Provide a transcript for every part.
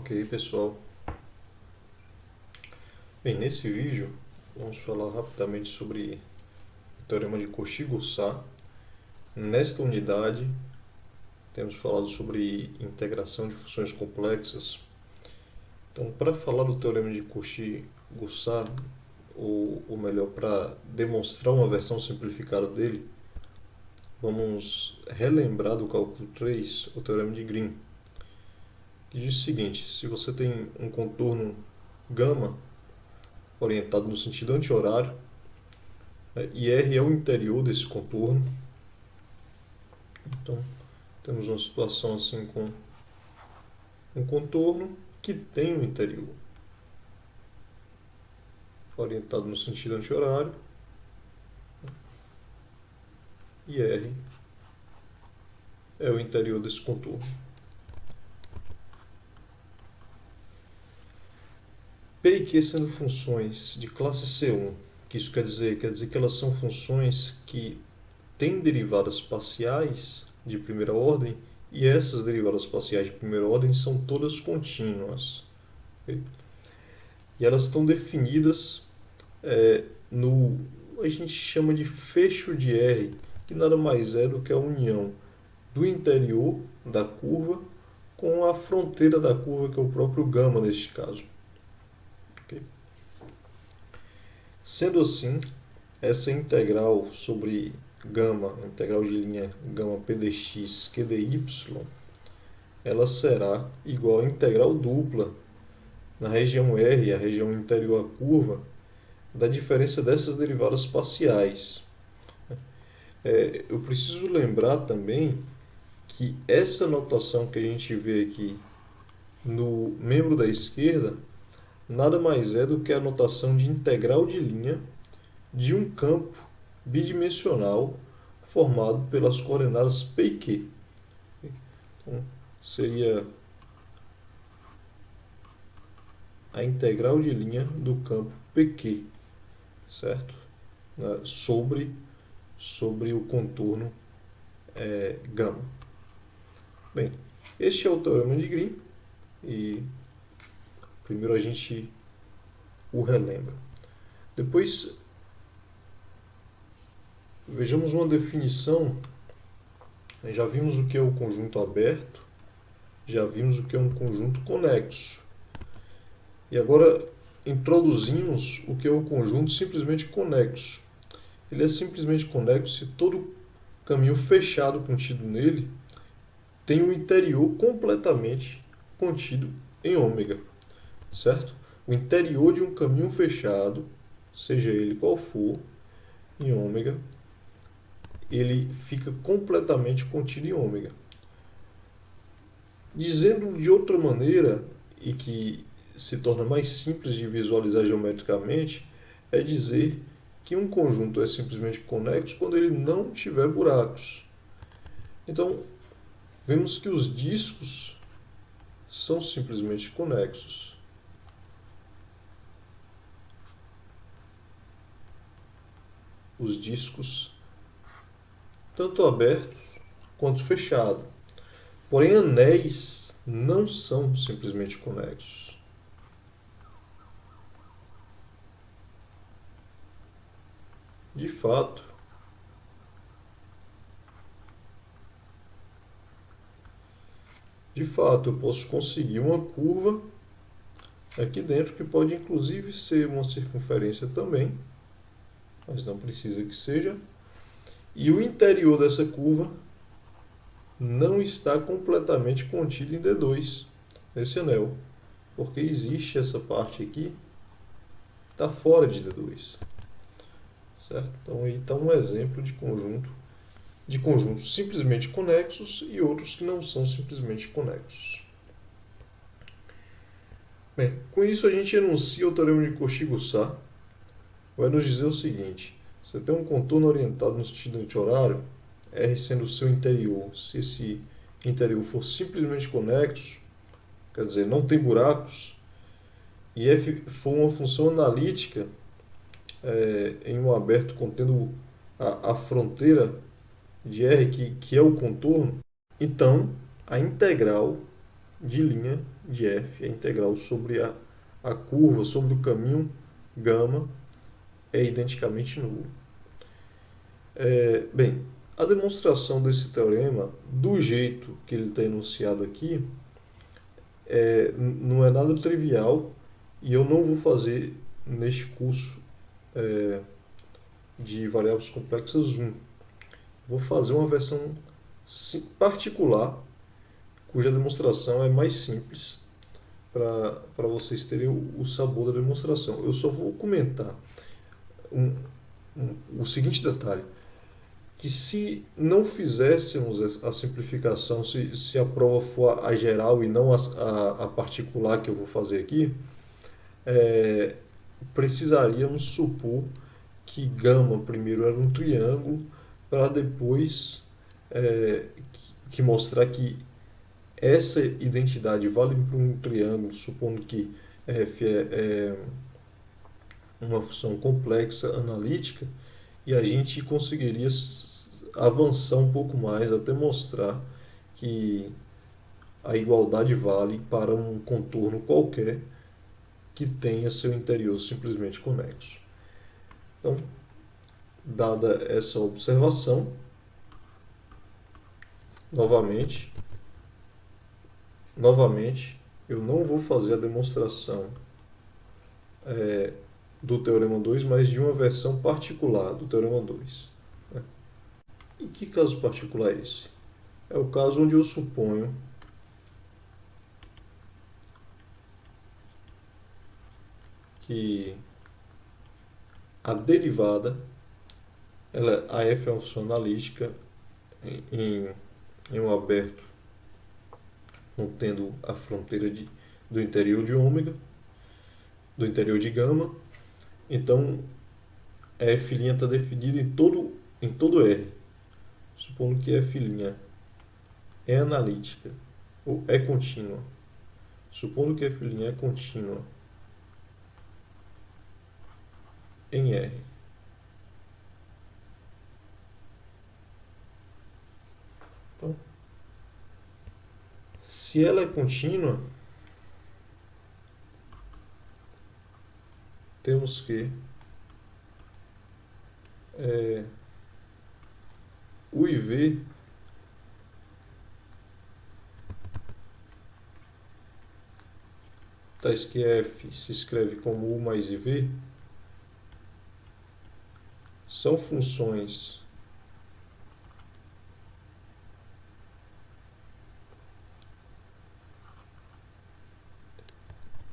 Ok, pessoal. Bem, nesse vídeo vamos falar rapidamente sobre o teorema de Cauchy-Goussat. Nesta unidade temos falado sobre integração de funções complexas. Então, para falar do teorema de Cauchy-Goussat, ou melhor, para demonstrar uma versão simplificada dele, vamos relembrar do cálculo 3, o teorema de Green, que diz o seguinte: se você tem um contorno gama orientado no sentido anti-horário, e R é o interior desse contorno. Então, temos uma situação assim com um contorno que tem um interior orientado no sentido anti-horário, e R é o interior desse contorno. P e Q sendo funções de classe C1, que isso quer dizer que elas são funções que têm derivadas parciais de primeira ordem, e essas derivadas parciais de primeira ordem são todas contínuas. Okay? E elas estão definidas no a gente chama de fecho de R, que nada mais é do que a união do interior da curva com a fronteira da curva, que é o próprio gama neste caso. Okay? Sendo assim, essa integral sobre gama, integral de linha gama p dx q dy, ela será igual a integral dupla na região R, a região interior à curva, da diferença dessas derivadas parciais. Eu preciso lembrar também que essa notação que a gente vê aqui no membro da esquerda nada mais é do que a notação de integral de linha de um campo bidimensional formado pelas coordenadas P e Q. Então, seria a integral de linha do campo PQ, certo? Sobre o contorno gama. Bem, este é o teorema de Green e primeiro a gente o relembra. Depois, vejamos uma definição. Já vimos o que é o conjunto aberto, já vimos o que é um conjunto conexo. E agora introduzimos o que é o conjunto simplesmente conexo. Ele é simplesmente conexo se todo caminho fechado contido nele tem um interior completamente contido em ômega, certo? O interior de um caminho fechado, seja ele qual for, em ômega, ele fica completamente contido em ômega. Dizendo de outra maneira, e que se torna mais simples de visualizar geometricamente, é dizer que um conjunto é simplesmente conexo quando ele não tiver buracos. Então, vemos que os discos são simplesmente conexos. Os discos, tanto abertos quanto fechados. Porém, anéis não são simplesmente conexos. De fato, eu posso conseguir uma curva aqui dentro, que pode inclusive ser uma circunferência também, mas não precisa que seja. E o interior dessa curva não está completamente contido em D2, nesse anel, porque existe essa parte aqui, está fora de D2. Certo? Então aí está um exemplo de conjuntos simplesmente conexos e outros que não são simplesmente conexos. Bem, com isso a gente enuncia o teorema de Cauchy-Goussat. Vai nos dizer o seguinte: você tem um contorno orientado no sentido anti-horário, R sendo o seu interior. Se esse interior for simplesmente conexo, quer dizer, não tem buracos, e F for uma função analítica em um aberto contendo a fronteira de R, que é o contorno, então a integral de linha de f, a integral sobre a curva, sobre o caminho γ, é identicamente nulo. Bem, a demonstração desse teorema, do jeito que ele está enunciado aqui, não é nada trivial, e eu não vou fazer neste curso de variáveis complexas 1. Vou fazer uma versão particular, cuja demonstração é mais simples, para vocês terem o sabor da demonstração. Eu só vou comentar o seguinte detalhe, que se não fizéssemos a simplificação, se a prova for a geral e não a particular que eu vou fazer aqui, precisaríamos supor que γ primeiro era um triângulo, para depois que mostrar que essa identidade vale para um triângulo, supondo que f é uma função complexa analítica, e a gente conseguiria avançar um pouco mais até mostrar que a igualdade vale para um contorno qualquer que tenha seu interior simplesmente conexo. Então, dada essa observação, novamente, eu não vou fazer a demonstração do Teorema 2, mas de uma versão particular do Teorema 2. E que caso particular é esse? É o caso onde eu suponho que a derivada, a f é uma função analítica em um aberto contendo a fronteira do interior de ômega, do interior de γ. Então, f' está definida em todo R. Supondo que f' é analítica ou é contínua. Supondo que f' é contínua em R. Então, se ela é contínua, temos que u e v tais que f se escreve como u mais iv são funções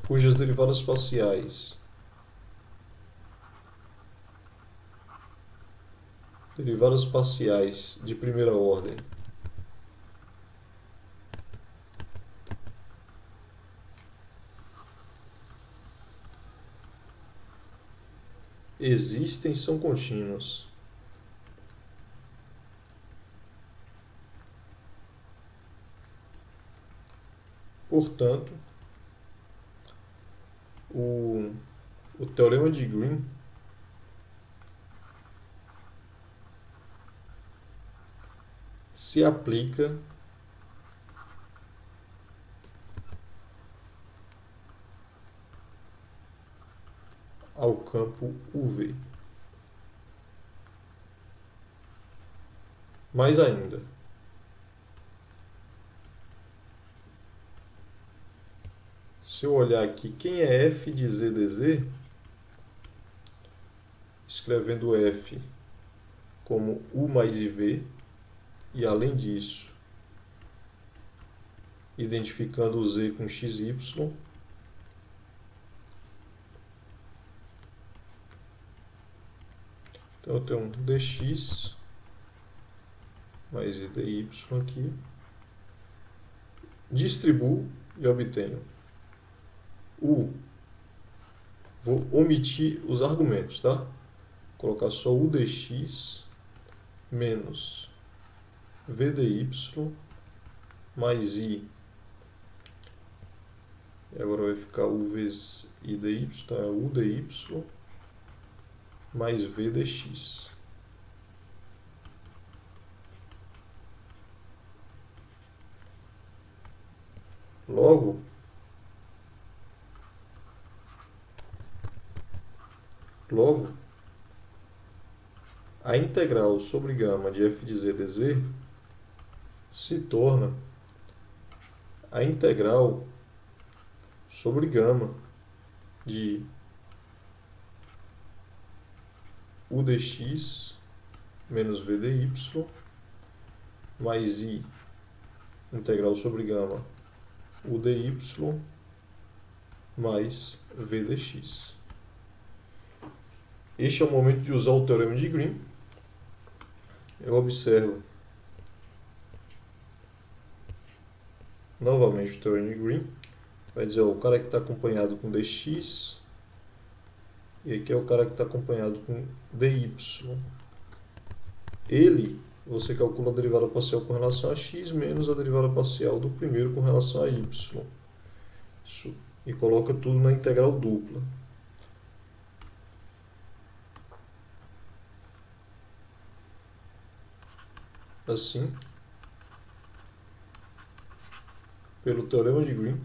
cujas derivadas parciais de primeira ordem existem, são contínuas. Portanto, o teorema de Green se aplica ao campo UV. Mais ainda, se eu olhar aqui quem é f de z dz, escrevendo f como u mais iv, e além disso, identificando o z com xy, então eu tenho um dx mais dy aqui, distribuo e obtenho vou omitir os argumentos, tá? Vou colocar só u dx menos v dy mais i, e agora vai ficar u vezes i dy, então é u dy mais v dx. Logo, Logo, a integral sobre gama de f de z dz se torna a integral sobre gama de u dx menos v dy mais i integral sobre gama u dy mais v dx. Este é o momento de usar o teorema de Green. Eu observo novamente o teorema de Green. Vai dizer, ó, o cara que está acompanhado com dx, e aqui é o cara que está acompanhado com dy. Você calcula a derivada parcial com relação a x menos a derivada parcial do primeiro com relação a y. Isso, e coloca tudo na integral dupla. Assim, pelo teorema de Green,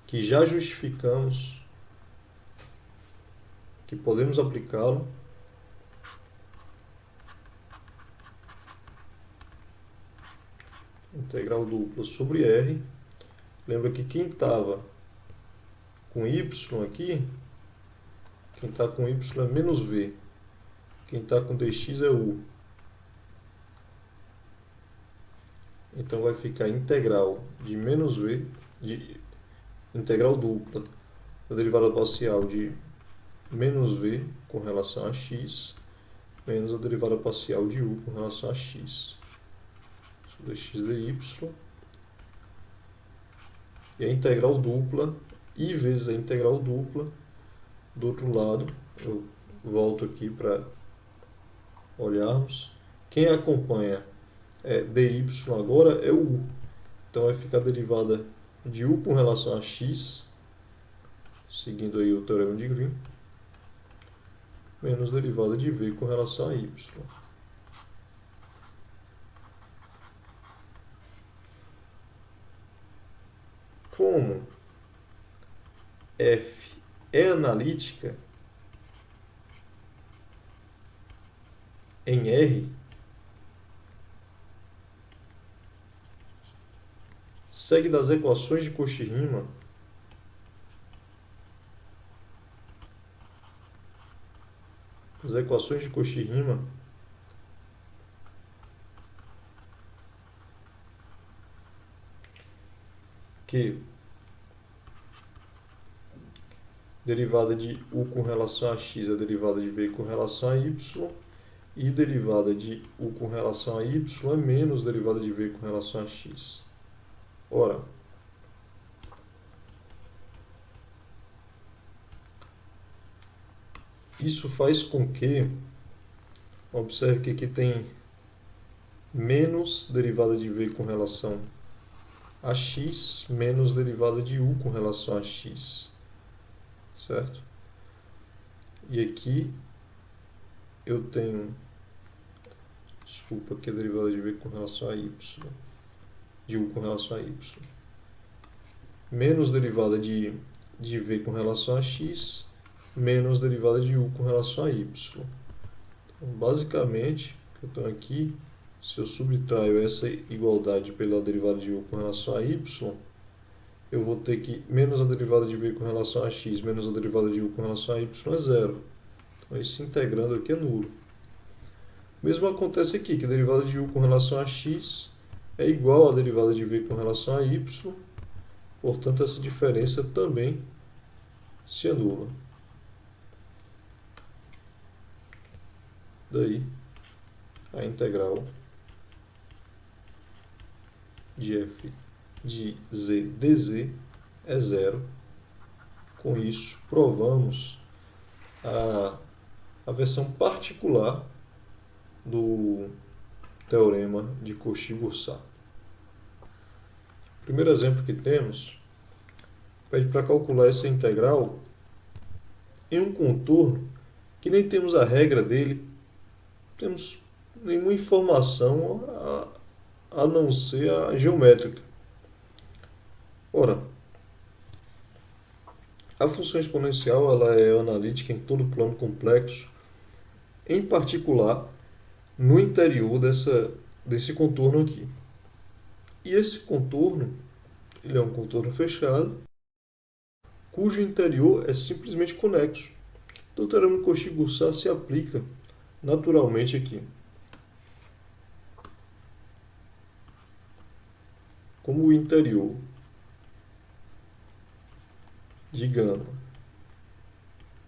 que já justificamos que podemos aplicá-lo integral dupla sobre R. Lembra que quem estava com y aqui, quem está com y é menos v, quem está com dx é u. Então vai ficar integral de menos v, de integral dupla da derivada parcial de menos v com relação a x menos a derivada parcial de u com relação a x. Dx dy. E a integral dupla, i vezes a integral dupla, do outro lado, eu volto aqui para olharmos. Quem acompanha dy agora é o u. Então vai ficar a derivada de u com relação a x, seguindo aí o teorema de Green, menos derivada de v com relação a y. Como f é analítica em R, segue das equações de Cauchy-Riemann que derivada de u com relação a x é derivada de v com relação a y, e derivada de u com relação a y é menos derivada de v com relação a x. Ora, isso faz com que, observe que aqui tem menos derivada de v com relação a x menos derivada de u com relação a x, certo? E aqui eu tenho, desculpa, aqui a derivada de v com relação a y, de u com relação a y, menos derivada de v com relação a x menos derivada de u com relação a y. Então, basicamente, o que eu tenho aqui, se eu subtraio essa igualdade pela derivada de u com relação a y, eu vou ter que menos a derivada de v com relação a x menos a derivada de u com relação a y é zero. Então, isso integrando aqui é nulo. O mesmo acontece aqui, que a derivada de u com relação a x é igual à derivada de v com relação a y, portanto, essa diferença também se anula. Daí, a integral de f de z dz é zero. Com isso, provamos a versão particular do teorema de Cauchy-Goursat. O primeiro exemplo que temos pede para calcular essa integral em um contorno que nem temos a regra dele, temos nenhuma informação a não ser a geométrica. Ora, A função exponencial ela é analítica em todo o plano complexo, em particular no interior desse contorno aqui. E esse contorno, ele é um contorno fechado, cujo interior é simplesmente conexo. Então o teorema de Cauchy-Goursat se aplica naturalmente aqui. Como o interior de gama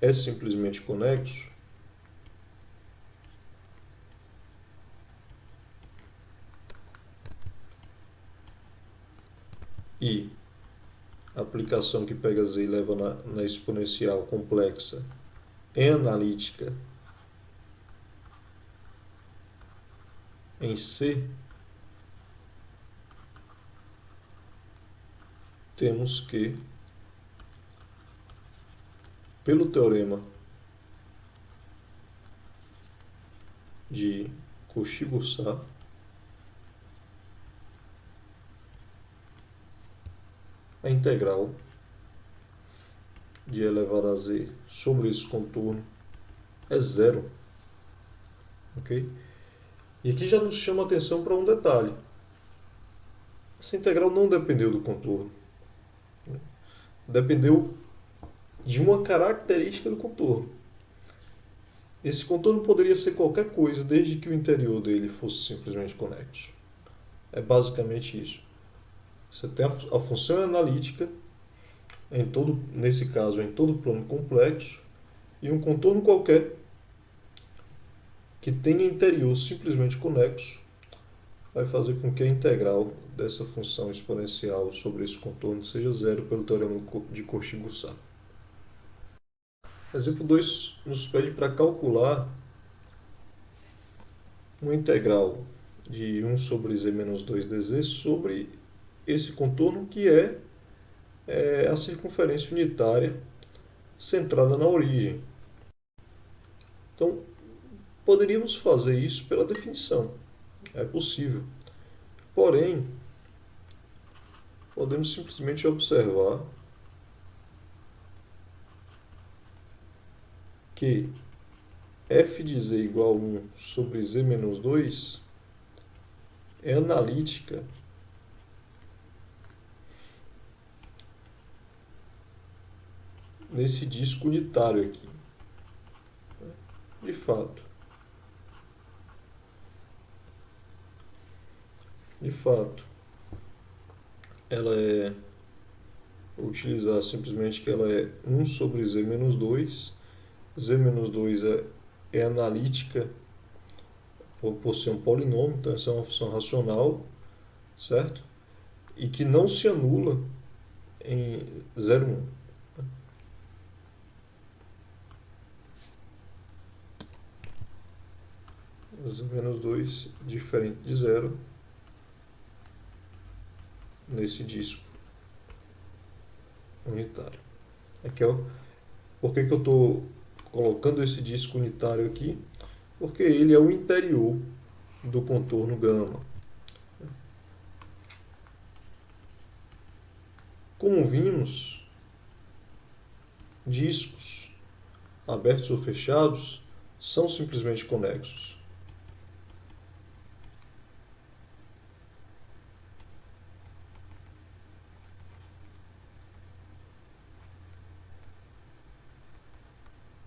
é simplesmente conexo, e a aplicação que pega Z e leva na exponencial complexa é analítica em C, temos que, pelo teorema de Cauchy-Goursat, a integral de elevado a z sobre esse contorno é zero. Ok? E aqui já nos chama a atenção para um detalhe. Essa integral não dependeu do contorno. Dependeu de uma característica do contorno. Esse contorno poderia ser qualquer coisa, desde que o interior dele fosse simplesmente conexo. É basicamente isso. Você tem a função analítica, nesse caso, em todo plano complexo, e um contorno qualquer que tenha interior simplesmente conexo vai fazer com que a integral dessa função exponencial sobre esse contorno seja zero pelo teorema de Cauchy-Goursat. Exemplo 2 nos pede para calcular uma integral de 1 sobre z menos 2dz sobre esse contorno que é a circunferência unitária centrada na origem. Então, poderíamos fazer isso pela definição. É possível. Porém, podemos simplesmente observar que f de z igual a 1 sobre z menos 2 é analítica nesse disco unitário aqui. De fato, ela é, vou utilizar simplesmente que ela é 1 sobre z menos 2. Z menos 2 é analítica por ser um polinômio, então essa é uma função racional, certo? E que não se anula em 0,1. Z menos 2 diferente de zero nesse disco unitário. Aqui por que eu estou colocando esse disco unitário aqui? Porque ele é o interior do contorno gama. Como vimos, discos abertos ou fechados são simplesmente conexos.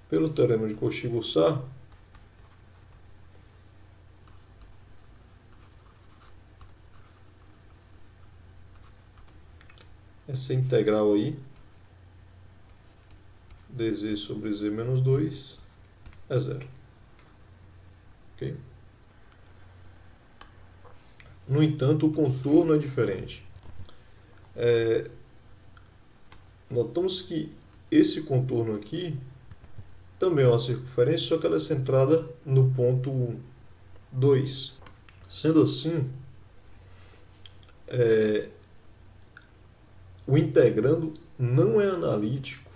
Pelo teorema de Cauchy-Goursat, essa integral aí, dz sobre z menos 2, é zero. Okay? No entanto, o contorno é diferente. Notamos que esse contorno aqui também é uma circunferência, só que ela é centrada no ponto 2. Sendo assim, o integrando não é analítico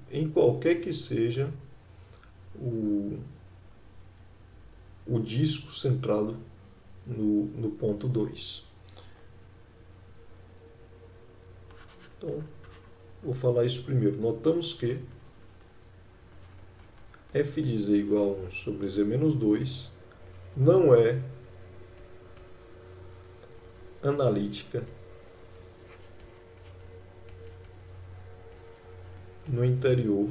em qualquer que seja o disco centrado no ponto 2. Então, vou falar isso primeiro. Notamos que f de z igual a 1 sobre z menos 2 não é analítica no interior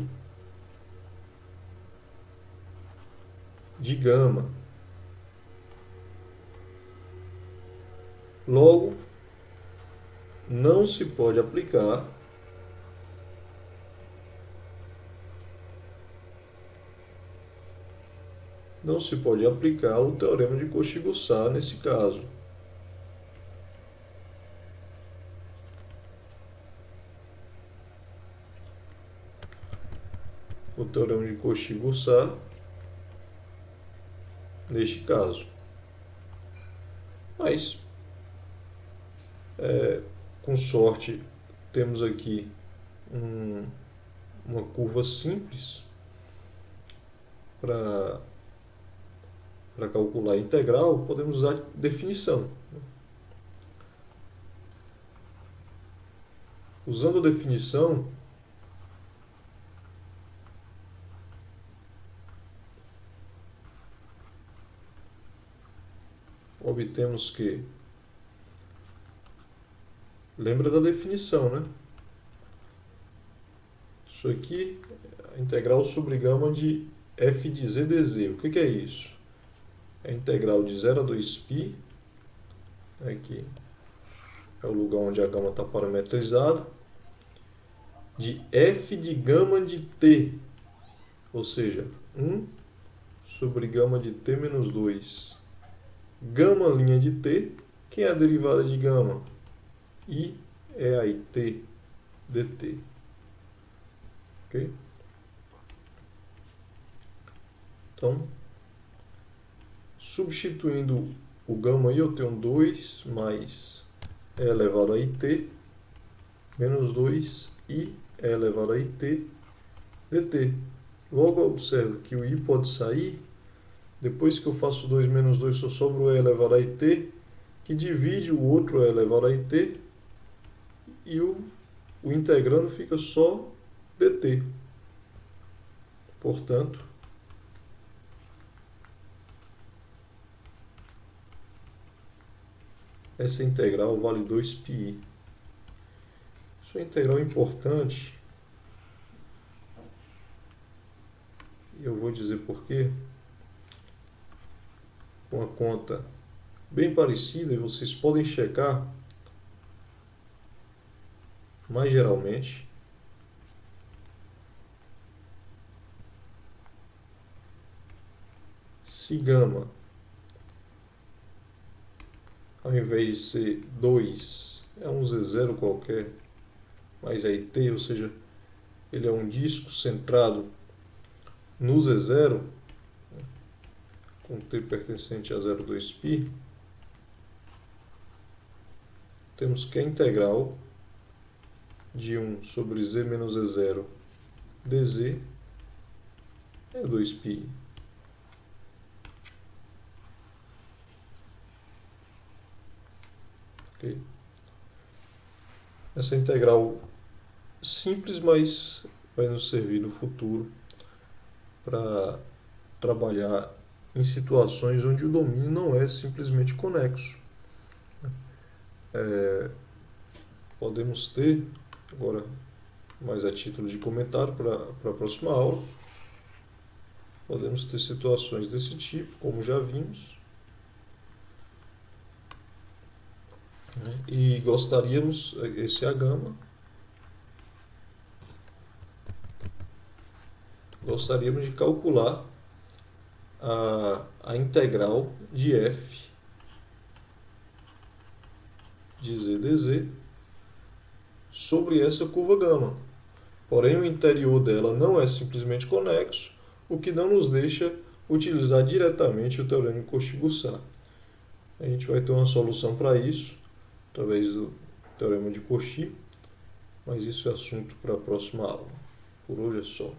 de gama. Logo, não se pode aplicar o teorema de Cauchy-Goussat nesse caso. O teorema de Cauchy-Goussat neste caso. Mas, com sorte, temos aqui uma curva simples para calcular a integral. Podemos usar definição. Usando a definição, obtemos que, lembra da definição, né? Isso aqui é a integral sobre gama de f de z dz. O que é isso? É a integral de 0 a 2π, aqui é o lugar onde a gama está parametrizada, de f de gama de t, ou seja, 1 sobre gama de t menos 2. Gama linha de t, quem é a derivada de gama? I é a it dt. Ok? Então, substituindo o gama aí, eu tenho 2 mais e elevado a it menos 2 i e elevado a it dt. Logo, eu observo que o i pode sair. Depois que eu faço 2 menos 2, só sobra o e elevado a it, que divide o outro e elevado a it, e o integrando fica só dt. Portanto, essa integral vale 2πi. Isso é uma integral importante. E eu vou dizer por quê. Uma conta bem parecida, e vocês podem checar, mas geralmente se gama, ao invés de ser 2, é um Z0 qualquer, mas é IT, ou seja, ele é um disco centrado no Z0, com t pertencente a 0,2π, temos que a integral de 1 sobre z menos z0 dz é 2π. Okay. Essa integral simples, mas vai nos servir no futuro para trabalhar em situações onde o domínio não é simplesmente conexo. Podemos ter, agora mais a título de comentário para a próxima aula, podemos ter situações desse tipo, como já vimos, e gostaríamos, esse é a gama, gostaríamos de calcular a integral de f de z dz sobre essa curva gama. Porém, o interior dela não é simplesmente conexo, o que não nos deixa utilizar diretamente o teorema de Cauchy-Goussat. A gente vai ter uma solução para isso, através do teorema de Cauchy, mas isso é assunto para a próxima aula. Por hoje é só.